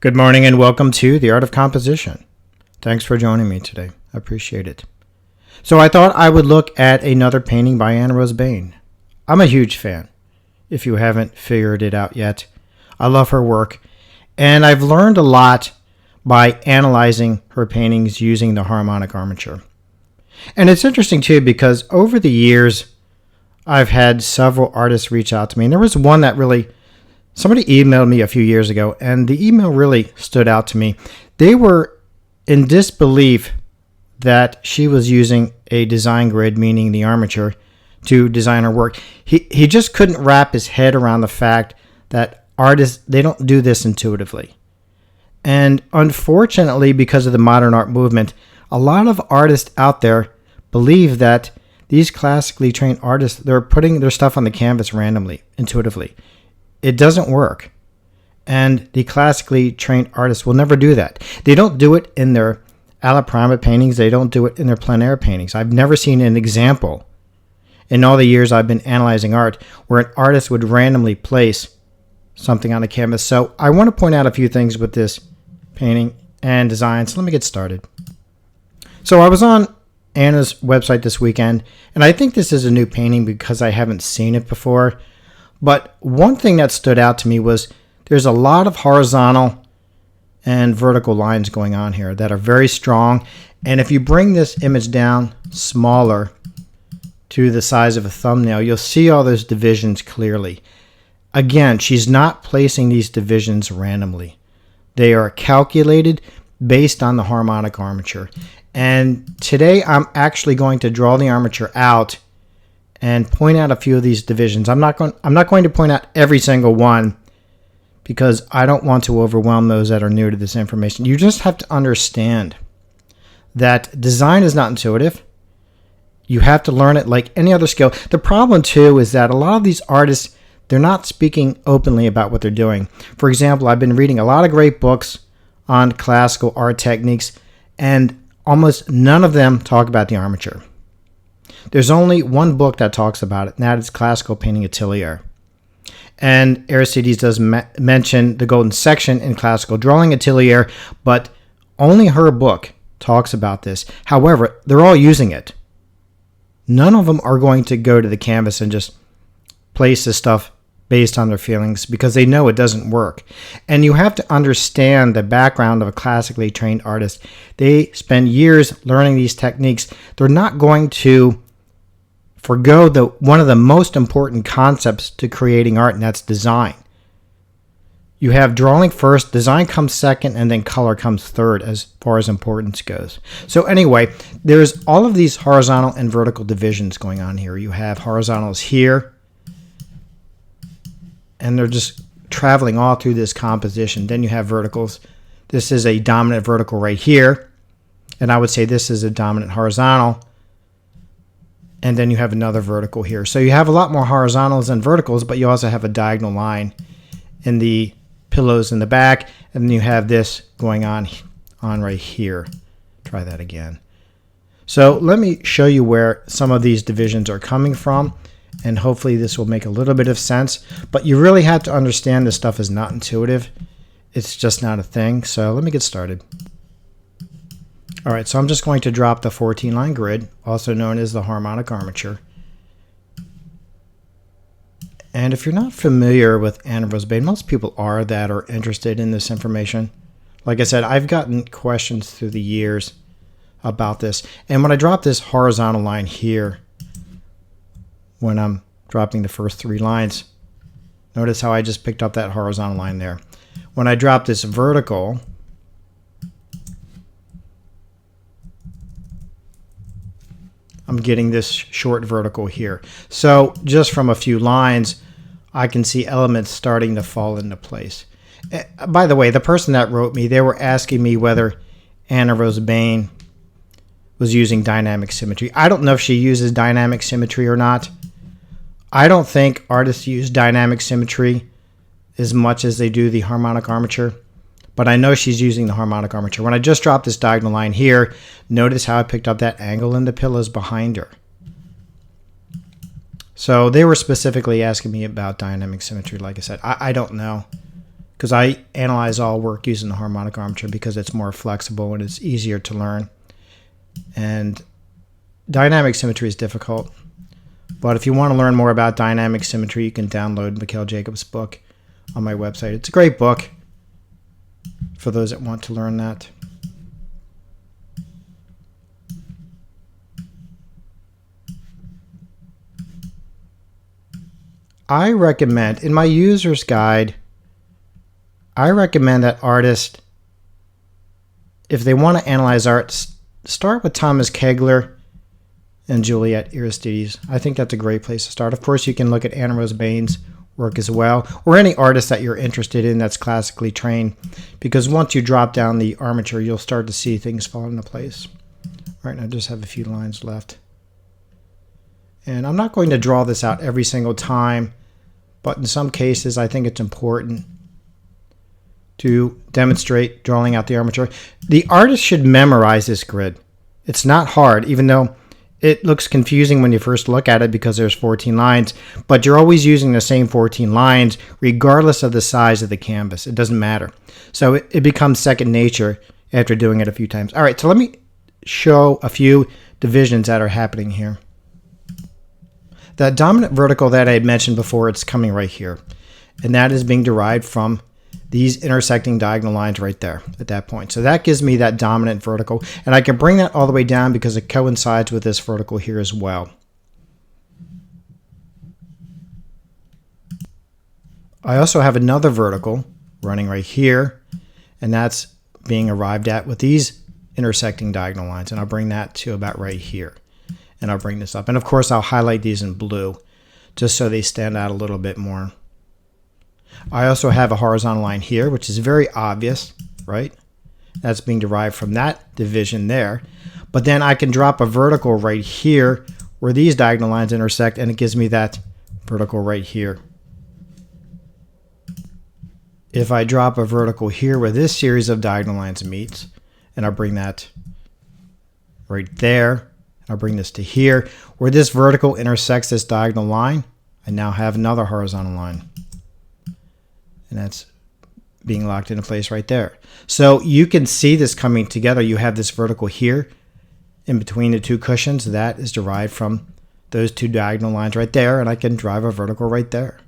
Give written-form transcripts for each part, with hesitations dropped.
Good morning and welcome to The Art of Composition. Thanks for joining me today. I appreciate it. So I thought I would look at another painting by Anna Rose Bain. I'm a huge fan, if you haven't figured it out yet. I love her work, and I've learned a lot by analyzing her paintings using the harmonic armature. And it's interesting too because over the years, I've had several artists reach out to me, and there was one that somebody emailed me a few years ago, and the email really stood out to me. They were in disbelief that she was using a design grid, meaning the armature, to design her work. He just couldn't wrap his head around the fact that artists, they don't do this intuitively. And unfortunately, because of the modern art movement, a lot of artists out there believe that these classically trained artists, they're putting their stuff on the canvas randomly, intuitively. It doesn't work. And the classically trained artists will never do that. They don't do it in their alla prima paintings. They don't do it in their plein air paintings. I've never seen an example in all the years I've been analyzing art where an artist would randomly place something on a canvas. So I want to point out a few things with this painting and design. So let me get started. So I was on Anna's website this weekend, and I think this is a new painting because I haven't seen it before. But one thing that stood out to me was there's a lot of horizontal and vertical lines going on here that are very strong. And if you bring this image down smaller to the size of a thumbnail, you'll see all those divisions clearly. Again, she's not placing these divisions randomly. They are calculated based on the harmonic armature. And today I'm actually going to draw the armature out and point out a few of these divisions. I'm not going to point out every single one because I don't want to overwhelm those that are new to this information. You just have to understand that design is not intuitive. You have to learn it like any other skill. The problem too is that a lot of these artists, they're not speaking openly about what they're doing. For example, I've been reading a lot of great books on classical art techniques, and almost none of them talk about the armature. There's only one book that talks about it, and that is Classical Painting Atelier. And Aristides does mention the golden section in Classical Drawing Atelier, but only her book talks about this. However, they're all using it. None of them are going to go to the canvas and just place this stuff based on their feelings because they know it doesn't work. And you have to understand the background of a classically trained artist. They spend years learning these techniques. They're not going to forgo one of the most important concepts to creating art, and that's design. You have drawing first, design comes second, and then color comes third as far as importance goes. So anyway, there's all of these horizontal and vertical divisions going on here. You have horizontals here, and they're just traveling all through this composition. Then you have verticals. This is a dominant vertical right here, and I would say this is a dominant horizontal. And then you have another vertical here. So you have a lot more horizontals than verticals, but you also have a diagonal line in the pillows in the back. And then you have this going on right here. Try that again. So let me show you where some of these divisions are coming from. And hopefully this will make a little bit of sense. But you really have to understand this stuff is not intuitive. It's just not a thing. So let me get started. All right, so I'm just going to drop the 14-line grid, also known as the harmonic armature. And if you're not familiar with Anna Rose Bain, most people are that are interested in this information. Like I said, I've gotten questions through the years about this. And when I drop this horizontal line here, when I'm dropping the first three lines, notice how I just picked up that horizontal line there. When I drop this vertical, I'm getting this short vertical here. So just from a few lines, I can see elements starting to fall into place. By the way, the person that wrote me, they were asking me whether Anna Rose Bain was using dynamic symmetry. I don't know if she uses dynamic symmetry or not. I don't think artists use dynamic symmetry as much as they do the harmonic armature. But I know she's using the harmonic armature. When I just dropped this diagonal line here, notice how I picked up that angle in the pillows behind her. So they were specifically asking me about dynamic symmetry. Like I said, I don't know. because I analyze all work using the harmonic armature because it's more flexible and it's easier to learn. And dynamic symmetry is difficult. But if you want to learn more about dynamic symmetry, you can download Mikhail Jacobs' book on my website. It's a great book for those that want to learn that. I recommend, in my user's guide, I recommend that artists, if they want to analyze art, start with Thomas Kegler and Juliet Aristides. I think that's a great place to start. Of course, you can look at Anna Rose Bain's work as well, or any artist that you're interested in that's classically trained, because once you drop down the armature, you'll start to see things fall into place. All right, I just have a few lines left. And I'm not going to draw this out every single time, but in some cases, I think it's important to demonstrate drawing out the armature. The artist should memorize this grid. It's not hard, even though it looks confusing when you first look at it because there's 14 lines, but you're always using the same 14 lines regardless of the size of the canvas. It doesn't matter. So it becomes second nature after doing it a few times. All right, so let me show a few divisions that are happening here. That dominant vertical that I had mentioned before, it's coming right here. And that is being derived from these intersecting diagonal lines right there at that point. So that gives me that dominant vertical. And I can bring that all the way down because it coincides with this vertical here as well. I also have another vertical running right here. And that's being arrived at with these intersecting diagonal lines. And I'll bring that to about right here. And I'll bring this up. And of course, I'll highlight these in blue just so they stand out a little bit more. I also have a horizontal line here, which is very obvious, right? That's being derived from that division there. But then I can drop a vertical right here where these diagonal lines intersect, and it gives me that vertical right here. If I drop a vertical here where this series of diagonal lines meets, and I'll bring that right there, I'll bring this to here, where this vertical intersects this diagonal line, I now have another horizontal line. And that's being locked into place right there. So you can see this coming together. You have this vertical here in between the two cushions. That is derived from those two diagonal lines right there, and I can drive a vertical right there.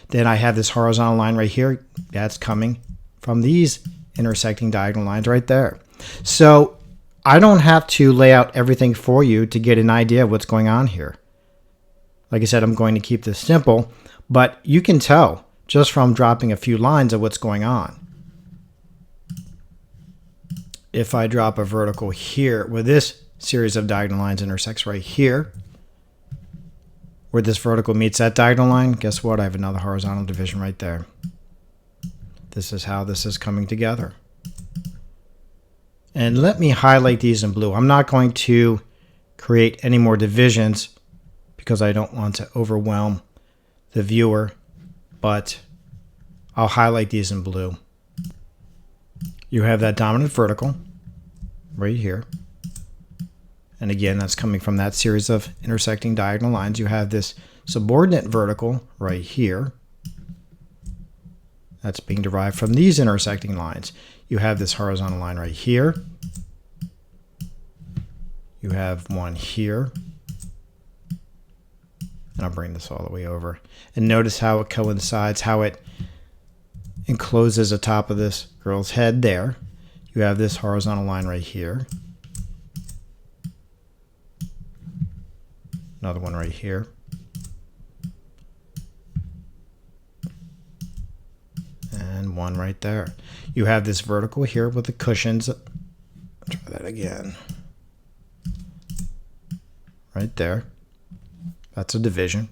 Then I have this horizontal line right here. That's coming from these intersecting diagonal lines right there. So I don't have to lay out everything for you to get an idea of what's going on here. Like I said, I'm going to keep this simple, but you can tell just from dropping a few lines of what's going on. If I drop a vertical here where this series of diagonal lines intersects right here, where this vertical meets that diagonal line, guess what? I have another horizontal division right there. This is how this is coming together. And let me highlight these in blue. I'm not going to create any more divisions because I don't want to overwhelm the viewer, but I'll highlight these in blue. You have that dominant vertical right here. And again, that's coming from that series of intersecting diagonal lines. You have this subordinate vertical right here. That's being derived from these intersecting lines. You have this horizontal line right here. You have one here. And I'll bring this all the way over. And notice how it coincides, how it encloses the top of this girl's head there. You have this horizontal line right here. Another one right here. And one right there. You have this vertical here with the cushions. Try that again. Right there. That's a division.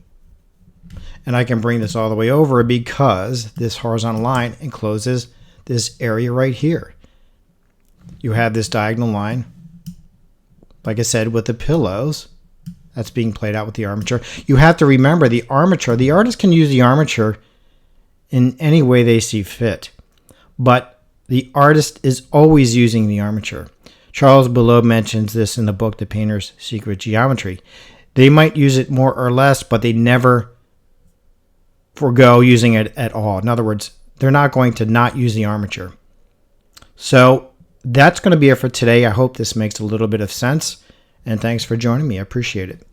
And I can bring this all the way over because this horizontal line encloses this area right here. You have this diagonal line, like I said, with the pillows. That's being played out with the armature. You have to remember the armature. The artist can use the armature in any way they see fit. But the artist is always using the armature. Charles Boulot mentions this in the book, The Painter's Secret Geometry. They might use it more or less, but they never forego using it at all. In other words, they're not going to not use the armature. So that's going to be it for today. I hope this makes a little bit of sense. And thanks for joining me. I appreciate it.